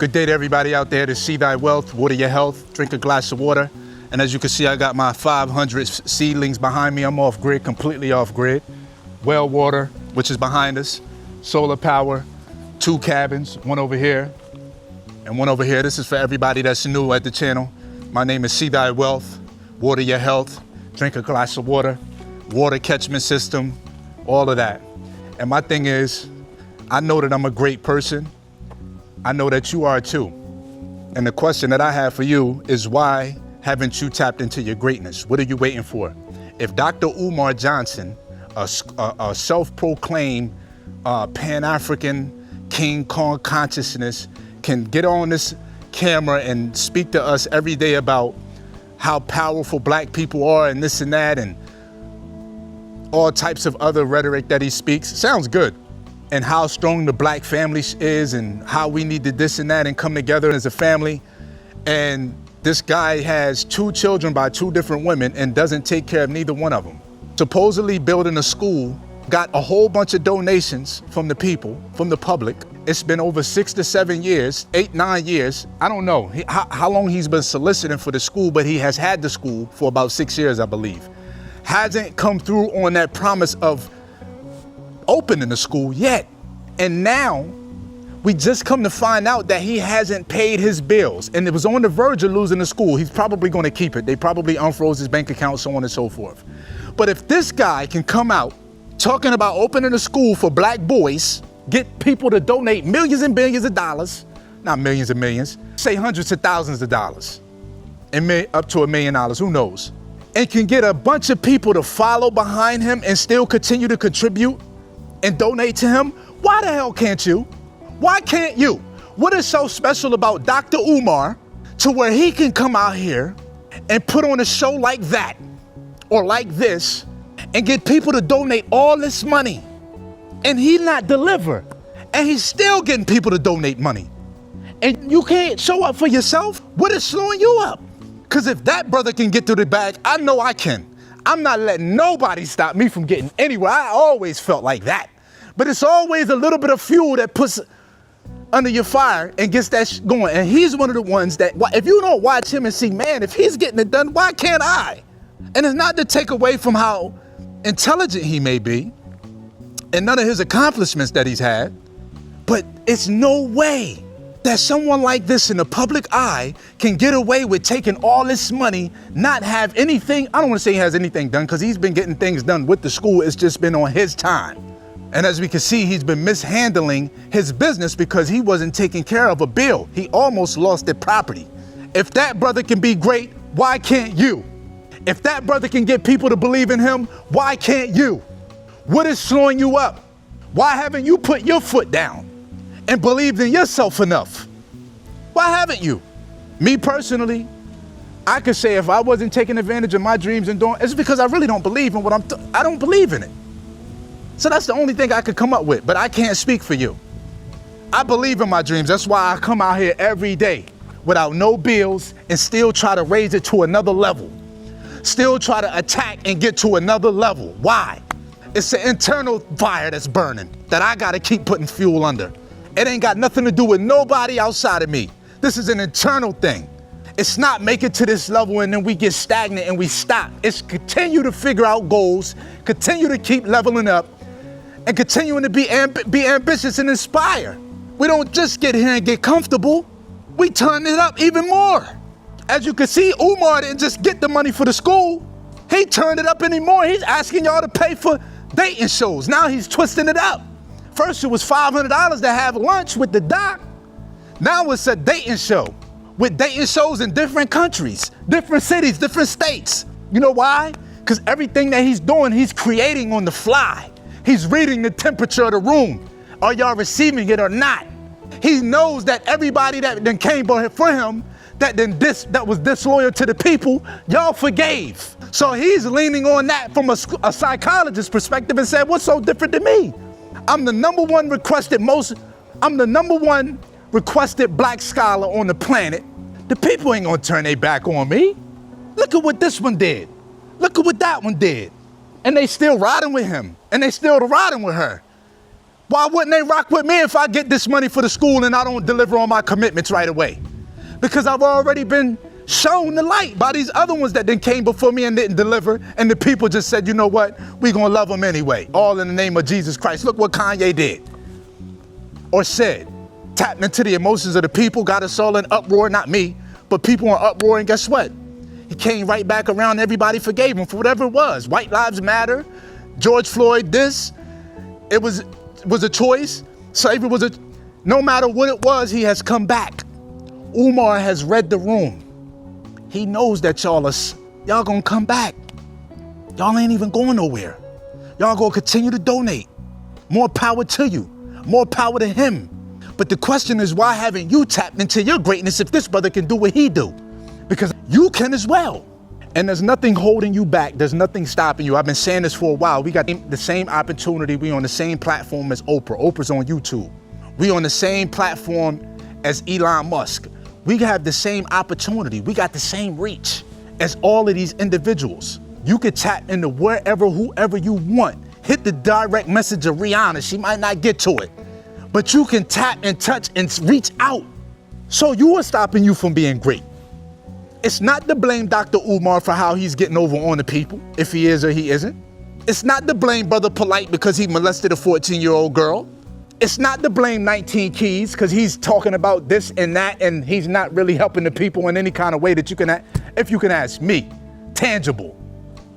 Good day to everybody out there to see thy wealth, water your health, drink a glass of water. And as you can see, I got my 500 seedlings behind me. I'm off grid, completely off grid. Well water, which is behind us. Solar power, 2 cabins, one over here and one over here. This is for everybody that's new at the channel. My name is See Thy Wealth, water your health, drink a glass of water, water catchment system, all of that. And my thing is, I know that I'm a great person. I know that you are too. And the question that I have for you is, why haven't you tapped into your greatness? What are you waiting for? If Dr. Umar Johnson, a self-proclaimed Pan-African King Kong consciousness, can get on this camera and speak to us every day about how powerful black people are and this and that and all types of other rhetoric that he speaks, sounds good. And how strong the black family is and how we need to this and that and come together as a family. And this guy has 2 children by 2 different women and doesn't take care of neither one of them. Supposedly building a school, got a whole bunch of donations from the people, from the public. It's been over 6 to 7 years, 8, 9 years. I don't know how long he's been soliciting for the school, but he has had the school for about 6 years, I believe. Hasn't come through on that promise of opening the school yet. And now we just come to find out that he hasn't paid his bills and it was on the verge of losing the school. He's probably going to keep it. They probably unfroze his bank account, so on and so forth. But if this guy can come out talking about opening a school for black boys, get people to donate millions and billions of dollars, not millions and millions, say hundreds of thousands of dollars, and up to $1 million, who knows, and can get a bunch of people to follow behind him and still continue to contribute and donate to him, why the hell can't you? Why can't you? What is so special about Dr. Umar to where he can come out here and put on a show like that or like this and get people to donate all this money and he not deliver, and he's still getting people to donate money and you can't show up for yourself? What is slowing you up? Because if that brother can get through the bag, I know I can. I'm not letting nobody stop me from getting anywhere. I always felt like that. But it's always a little bit of fuel that puts under your fire and gets that going. And he's one of the ones that, if you don't watch him and see, man, if he's getting it done, why can't I? And it's not to take away from how intelligent he may be and none of his accomplishments that he's had, but it's no way that someone like this in the public eye can get away with taking all this money, not have anything. I don't want to say he has anything done, because he's been getting things done with the school. It's just been on his time. And as we can see, he's been mishandling his business because he wasn't taking care of a bill. He almost lost the property. If that brother can be great, why can't you? If that brother can get people to believe in him, why can't you? What is slowing you up? Why haven't you put your foot down and believed in yourself enough? Why haven't you? Me personally, I could say if I wasn't taking advantage of my dreams and doing, it's because I really don't believe in what I don't believe in it. So that's the only thing I could come up with, but I can't speak for you. I believe in my dreams. That's why I come out here every day without no bills and still try to raise it to another level. Still try to attack and get to another level. Why? It's an internal fire that's burning that I gotta keep putting fuel under. It ain't got nothing to do with nobody outside of me. This is an internal thing. It's not make it to this level and then we get stagnant and we stop. It's continue to figure out goals, continue to keep leveling up, and continuing to be ambitious and inspire. We don't just get here and get comfortable. We turn it up even more. As you can see, Umar didn't just get the money for the school. He turned it up anymore. He's asking y'all to pay for dating shows. Now he's twisting it up. First it was $500 to have lunch with the doc. Now it's a dating show with dating shows in different countries, different cities, different states. You know why? Because everything that he's doing, he's creating on the fly. He's reading the temperature of the room. Are y'all receiving it or not? He knows that everybody that then came for him, that was disloyal to the people, y'all forgave. So he's leaning on that from a psychologist's perspective and said, what's so different than me? I'm the number one requested black scholar on the planet. The people ain't gonna turn their back on me. Look at what this one did. Look at what that one did. And they still riding with him. And they still riding with her. Why wouldn't they rock with me if I get this money for the school and I don't deliver on my commitments right away? Because I've already been shown the light by these other ones that then came before me and didn't deliver, and the people just said, you know what, we're gonna love them anyway, all in the name of Jesus Christ. Look what Kanye did or said. Tapped into the emotions of the people, got us all in uproar, not me, but people in uproar, and guess what? He came right back around, everybody forgave him for whatever it was. White Lives Matter, George Floyd, this, it was a choice. Slavery was no matter what it was, he has come back. Umar has read the room. He knows that y'all gonna come back. Y'all ain't even going nowhere. Y'all gonna continue to donate. More power to you, more power to him. But the question is, why haven't you tapped into your greatness if this brother can do what he do? Because you can as well. And there's nothing holding you back. There's nothing stopping you. I've been saying this for a while. We got the same opportunity. We on the same platform as Oprah. Oprah's on YouTube. We on the same platform as Elon Musk. We have the same opportunity. We got the same reach as all of these individuals. You could tap into wherever, whoever you want. Hit the direct message of Rihanna. She might not get to it, but you can tap and touch and reach out. So you are stopping you from being great. It's not to blame Dr. Umar for how he's getting over on the people, if he is or he isn't. It's not to blame Brother Polite because he molested a 14-year-old girl. It's not to blame 19 Keys because he's talking about this and that and he's not really helping the people in any kind of way that you can, if you can ask me, tangible.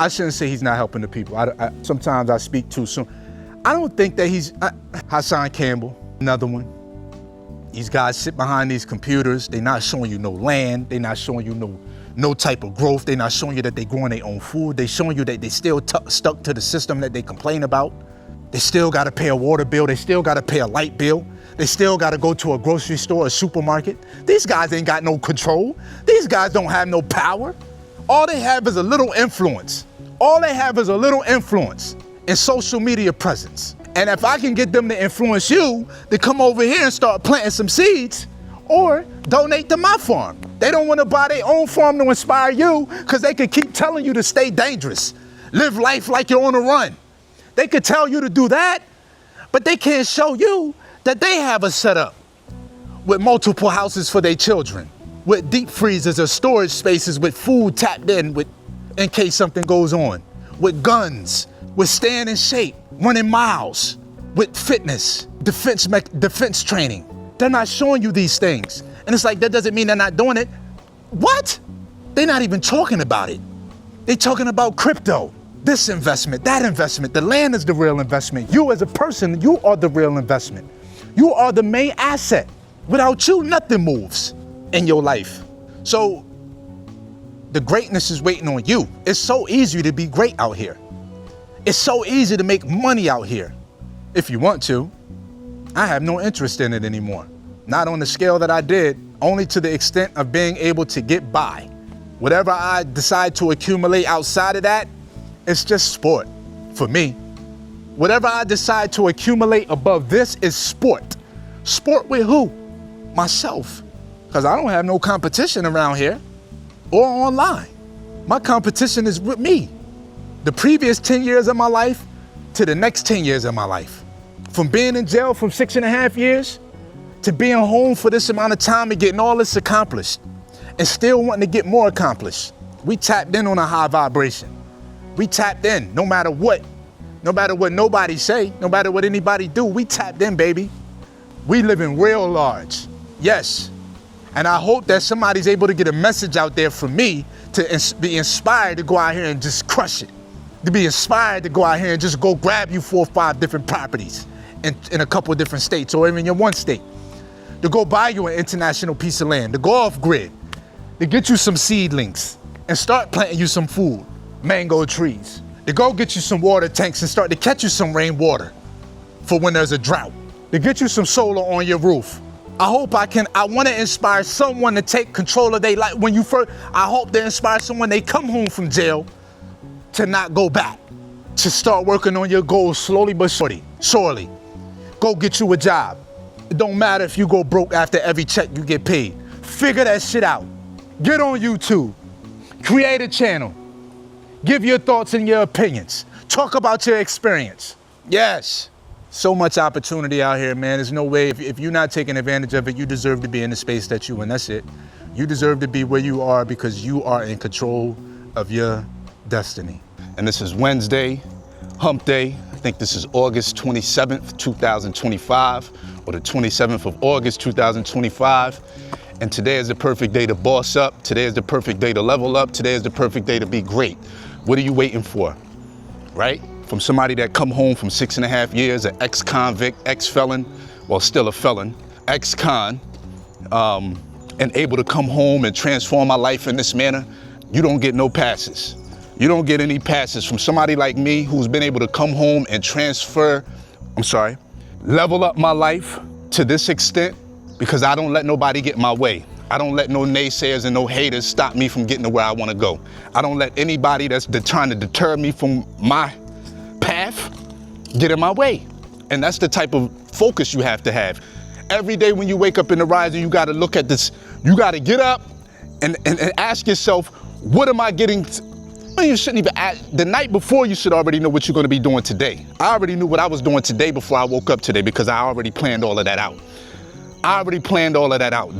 I shouldn't say he's not helping the people. Sometimes I speak too soon. I don't think that he's, Hassan Campbell, another one. These guys sit behind these computers. They're not showing you no land. They're not showing you no type of growth. They're not showing you that they're growing their own food. They're showing you that they still stuck to the system that they complain about. They still got to pay a water bill. They still got to pay a light bill. They still got to go to a grocery store, a supermarket. These guys ain't got no control. These guys don't have no power. All they have is a little influence. All they have is a little influence and social media presence. And if I can get them to influence you to come over here and start planting some seeds or donate to my farm. They don't want to buy their own farm to inspire you because they could keep telling you to stay dangerous. Live life like you're on a run. They could tell you to do that, but they can't show you that they have a setup with multiple houses for their children, with deep freezers or storage spaces with food tapped in in case something goes on, with guns, with staying in shape, running miles, with fitness, defense training. They're not showing you these things. And it's like, that doesn't mean they're not doing it. What? They're not even talking about it. They're talking about crypto. This investment, that investment, the land is the real investment. You as a person, you are the real investment. You are the main asset. Without you, nothing moves in your life. So the greatness is waiting on you. It's so easy to be great out here. It's so easy to make money out here. If you want to. I have no interest in it anymore. Not on the scale that I did, only to the extent of being able to get by. Whatever I decide to accumulate outside of that, it's just sport for me. Whatever I decide to accumulate above this is sport. Sport with who? Myself. Because I don't have no competition around here or online. My competition is with me. The previous 10 years of my life to the next 10 years of my life. From being in jail from 6.5 years to being home for this amount of time and getting all this accomplished and still wanting to get more accomplished. We tapped in on a high vibration. We tapped in no matter what nobody say, no matter what anybody do, we tapped in, baby. We living real large, yes. And I hope that somebody's able to get a message out there from me to be inspired to go out here and just crush it. To be inspired to go out here and just go grab you 4 or 5 different properties in a couple of different states or even in one state. To go buy you an international piece of land, to go off grid, to get you some seedlings and start planting you some food. Mango trees, to go get you some water tanks and start to catch you some rainwater for when there's a drought, to get you some solar on your roof. I want to inspire someone to take control of their life. I hope to inspire someone, they come home from jail to not go back, to start working on your goals slowly but surely. Go get you a job. It don't matter if you go broke after every check you get paid. Figure that shit out. Get on YouTube, create a channel. Give your thoughts and your opinions. Talk about your experience. Yes, So much opportunity out here, man. There's no way, if you're not taking advantage of it, you deserve to be in the space that you in. That's it. You deserve to be where you are because you are in control of your destiny. And this is Wednesday, hump day. I think this is August 27th, 2025, or the 27th of August, 2025. And today is the perfect day to boss up. Today is the perfect day to level up. Today is the perfect day to be great. What are you waiting for, right? From somebody that come home from 6.5 years, an ex-convict, ex-felon, well, still a felon, ex-con, and able to come home and transform my life in this manner, you don't get no passes. You don't get any passes from somebody like me who's been able to come home and level up my life to this extent because I don't let nobody get in my way. I don't let no naysayers and no haters stop me from getting to where I want to go. I don't let anybody that's trying to deter me from my path get in my way. And that's the type of focus you have to have. Every day when you wake up in the rising, you got to look at this. You got to get up and ask yourself, what am I getting? You shouldn't even ask. The night before, you should already know what you're going to be doing today. I already knew what I was doing today before I woke up today because I already planned all of that out.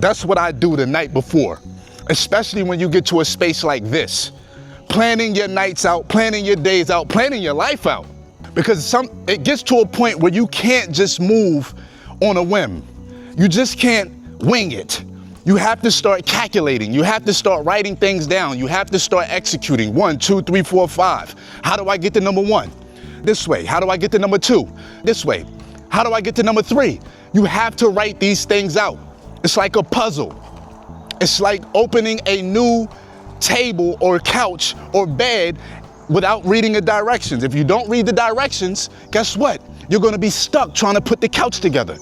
That's what I do the night before, especially when you get to a space like this. Planning your nights out, planning your days out, planning your life out. Because it gets to a point where you can't just move on a whim. You just can't wing it. You have to start calculating. You have to start writing things down. You have to start executing. 1, 2, 3, 4, 5. How do I get to number 1? This way. How do I get to number 2? This way. How do I get to number 3? You have to write these things out. It's like a puzzle. It's like opening a new table or couch or bed without reading the directions. If you don't read the directions, guess what? You're going to be stuck trying to put the couch together.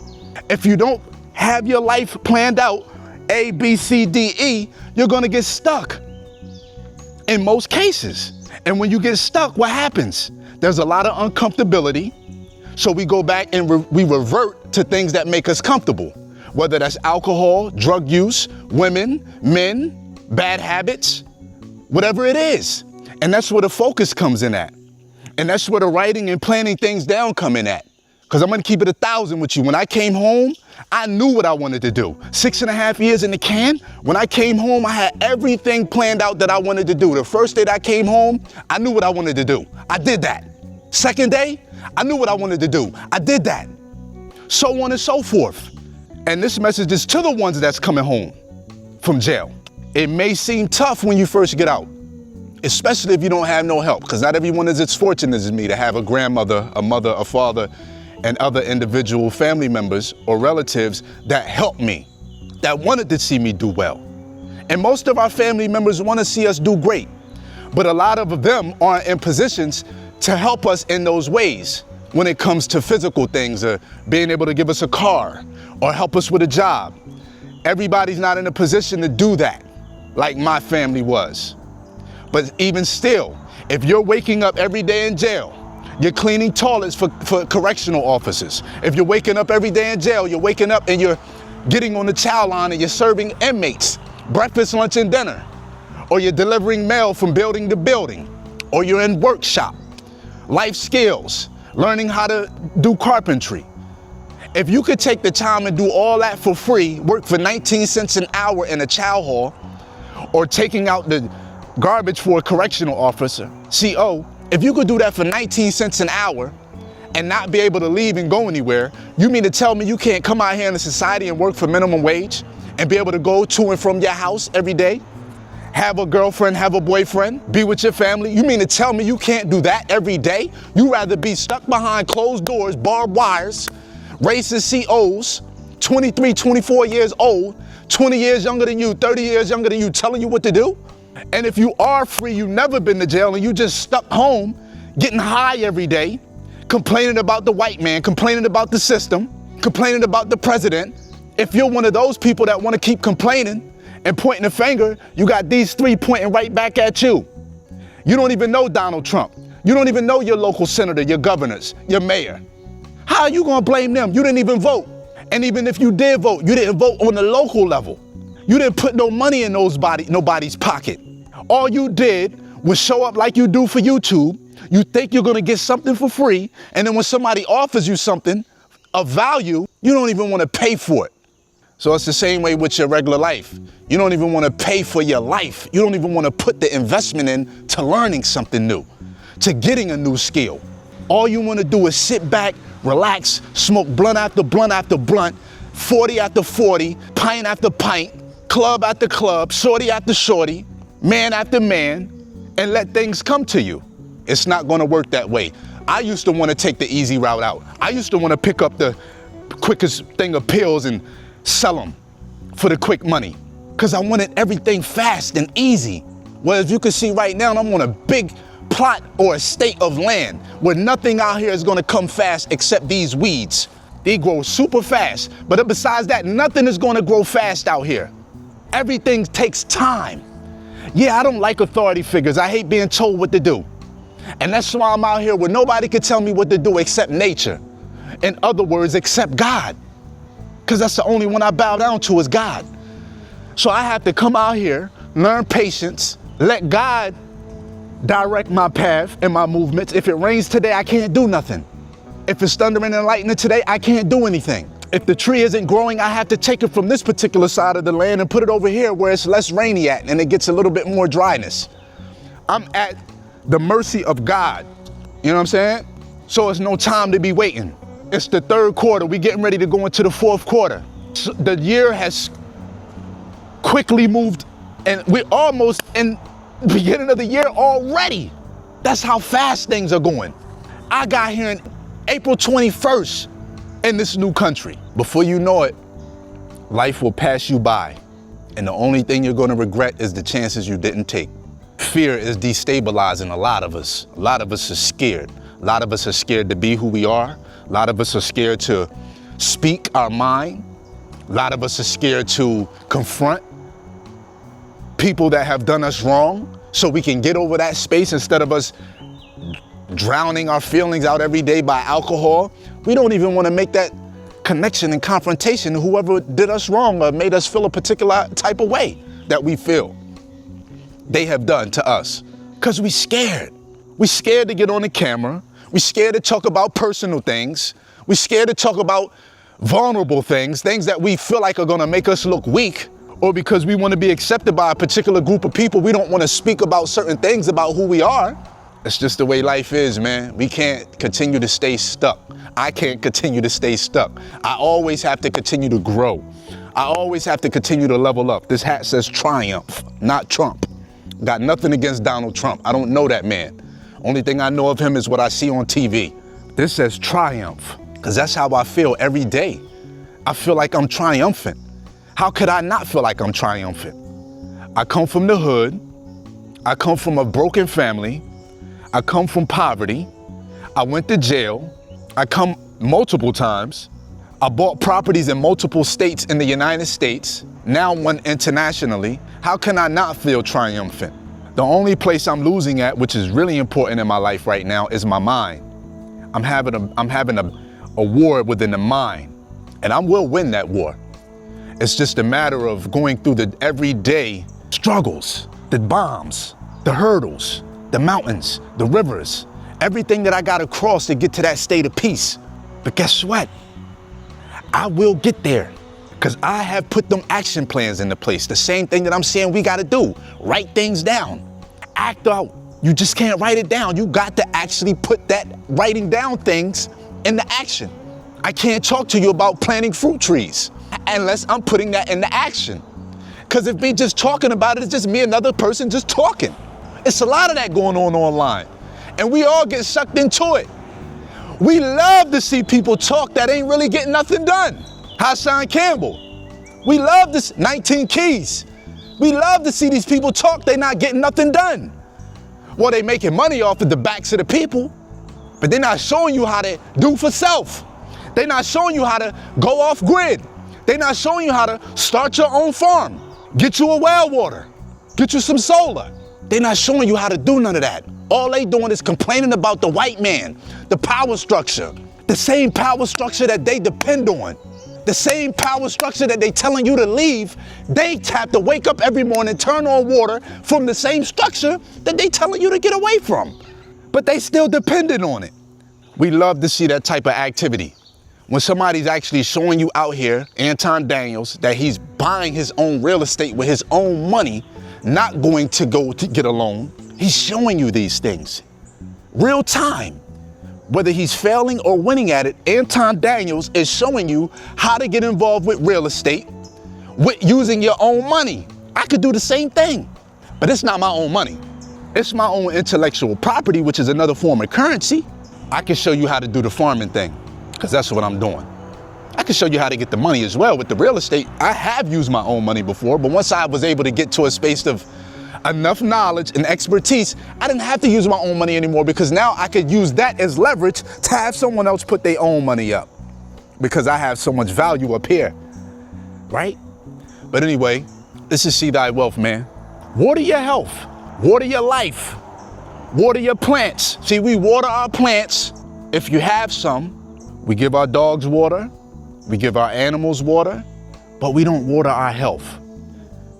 If you don't have your life planned out, A, B, C, D, E, you're going to get stuck in most cases. And when you get stuck, what happens? There's a lot of uncomfortability. So we go back and we revert to things that make us comfortable, whether that's alcohol, drug use, women, men, bad habits, whatever it is. And that's where the focus comes in at. And that's where the writing and planning things down come in at. Because I'm going to keep it 1,000 with you. When I came home, I knew what I wanted to do. 6.5 years in the can. When I came home, I had everything planned out that I wanted to do. The first day that I came home, I knew what I wanted to do. I did that. Second day, I knew what I wanted to do. I did that. So on and so forth. And this message is to the ones that's coming home from jail. It may seem tough when you first get out, especially if you don't have no help, because not everyone is as fortunate as me to have a grandmother, a mother, a father, and other individual family members or relatives that helped me, that wanted to see me do well. And most of our family members want to see us do great, but a lot of them aren't in positions to help us in those ways when it comes to physical things, or being able to give us a car or help us with a job. Everybody's not in a position to do that like my family was. But even still, if you're waking up every day in jail, you're cleaning toilets for correctional officers. If you're waking up every day in jail, you're waking up and you're getting on the chow line and you're serving inmates breakfast, lunch, and dinner. Or you're delivering mail from building to building. Or you're in workshop, life skills, learning how to do carpentry. If you could take the time and do all that for free, work for 19 cents an hour in a chow hall, or taking out the garbage for a correctional officer, CO, if you could do that for 19 cents an hour and not be able to leave and go anywhere, you mean to tell me you can't come out here in the society and work for minimum wage and be able to go to and from your house every day? Have a girlfriend, have a boyfriend, be with your family? You mean to tell me you can't do that every day? You rather be stuck behind closed doors, barbed wires, racist COs, 23, 24 years old, 20 years younger than you, 30 years younger than you, telling you what to do? And if you are free, you've never been to jail and you just stuck home, getting high every day, complaining about the white man, complaining about the system, complaining about the president. If you're one of those people that want to keep complaining and pointing the finger, you got these three pointing right back at you. You don't even know Donald Trump. You don't even know your local senator, your governors, your mayor. How are you going to blame them? You didn't even vote. And even if you did vote, you didn't vote on the local level. You didn't put no money in nobody's pocket. All you did will show up like you do for YouTube. You think you're gonna get something for free, and then when somebody offers you something of value, you don't even wanna pay for it. So it's the same way with your regular life. You don't even wanna pay for your life. You don't even wanna put the investment in to learning something new, to getting a new skill. All you wanna do is sit back, relax, smoke blunt after blunt after blunt, 40 after 40, pint after pint, club after club, shorty after shorty, man after man, and let things come to you. It's not gonna work that way. I used to wanna take the easy route out. I used to wanna pick up the quickest thing of pills and sell them for the quick money, because I wanted everything fast and easy. Well, as you can see right now, I'm on a big plot or estate of land where nothing out here is gonna come fast except these weeds. They grow super fast, but besides that, nothing is gonna grow fast out here. Everything takes time. Yeah, I don't like authority figures. I hate being told what to do. And that's why I'm out here where nobody can tell me what to do except nature. In other words, except God. Because that's the only one I bow down to is God. So I have to come out here, learn patience, let God direct my path and my movements. If it rains today, I can't do nothing. If it's thundering and lightning today, I can't do anything. If the tree isn't growing, I have to take it from this particular side of the land and put it over here where it's less rainy at and it gets a little bit more dryness. I'm at the mercy of God. You know what I'm saying? So it's no time to be waiting. It's the third quarter. We're getting ready to go into the fourth quarter. So the year has quickly moved and we're almost in the beginning of the year already. That's how fast things are going. I got here in April 21st in this new country. Before you know it, life will pass you by. And the only thing you're gonna regret is the chances you didn't take. Fear is destabilizing a lot of us. A lot of us are scared. A lot of us are scared to be who we are. A lot of us are scared to speak our mind. A lot of us are scared to confront people that have done us wrong so we can get over that space instead of us drowning our feelings out every day by alcohol. We don't even want to make that connection and confrontation to whoever did us wrong or made us feel a particular type of way that we feel they have done to us. Because we scared. We scared to get on the camera. We scared to talk about personal things. We scared to talk about vulnerable things, things that we feel like are gonna make us look weak, or because we want to be accepted by a particular group of people, we don't want to speak about certain things about who we are. It's just the way life is, man. We can't continue to stay stuck. I can't continue to stay stuck. I always have to continue to grow. I always have to continue to level up. This hat says Triumph, not Trump. Got nothing against Donald Trump. I don't know that man. Only thing I know of him is what I see on TV. This says Triumph, because that's how I feel every day. I feel like I'm triumphant. How could I not feel like I'm triumphant? I come from the hood. I come from a broken family. I come from poverty. I went to jail. I come multiple times. I bought properties in multiple states in the United States, now one internationally. How can I not feel triumphant? The only place I'm losing at, which is really important in my life right now, is my mind. I'm having a war within the mind, and I will win that war. It's just a matter of going through the everyday struggles, the bombs, the hurdles, the mountains, the rivers, everything that I gotta cross to get to that state of peace. But guess what? I will get there because I have put them action plans into place. The same thing that I'm saying we gotta do. Write things down, act out. You just can't write it down. You got to actually put that writing down things into action. I can't talk to you about planting fruit trees unless I'm putting that into action. Because if me just talking about it, it's just me, another person just talking. It's a lot of that going on online. And we all get sucked into it. We love to see people talk that ain't really getting nothing done. Hassan Campbell. We love this, 19 Keys. We love to see these people talk, they not getting nothing done. Well, they making money off of the backs of the people, but they're not showing you how to do for self. They're not showing you how to go off grid. They're not showing you how to start your own farm, get you a well water, get you some solar. They're not showing you how to do none of that. All they doing is complaining about the white man, the power structure, the same power structure that they depend on. The same power structure that they telling you to leave, they have to wake up every morning, turn on water from the same structure that they telling you to get away from. But they still dependent on it. We love to see that type of activity. When somebody's actually showing you out here, Anton Daniels, that he's buying his own real estate with his own money, not going to go to get a loan. He's showing you these things. Real time. Whether he's failing or winning at it, Anton Daniels is showing you how to get involved with real estate with using your own money. I could do the same thing, but it's not my own money. It's my own intellectual property, which is another form of currency. I can show you how to do the farming thing, because that's what I'm doing. I can show you how to get the money as well with the real estate. I have used my own money before, but once I was able to get to a space of enough knowledge and expertise, I didn't have to use my own money anymore, because now I could use that as leverage to have someone else put their own money up, because I have so much value up here, right? But anyway, this is See Thy Wealth, man. Water your health, water your life, water your plants. See, we water our plants. If you have some, we give our dogs water, we give our animals water, but we don't water our health.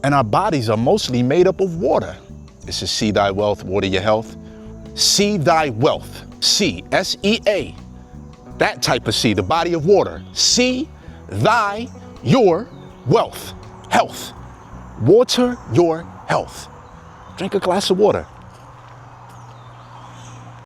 And our bodies are mostly made up of water. This is See Thy Wealth, water your health. See Thy Wealth, C, S-E-A. That type of sea, the body of water. See thy, your wealth, health. Water your health. Drink a glass of water.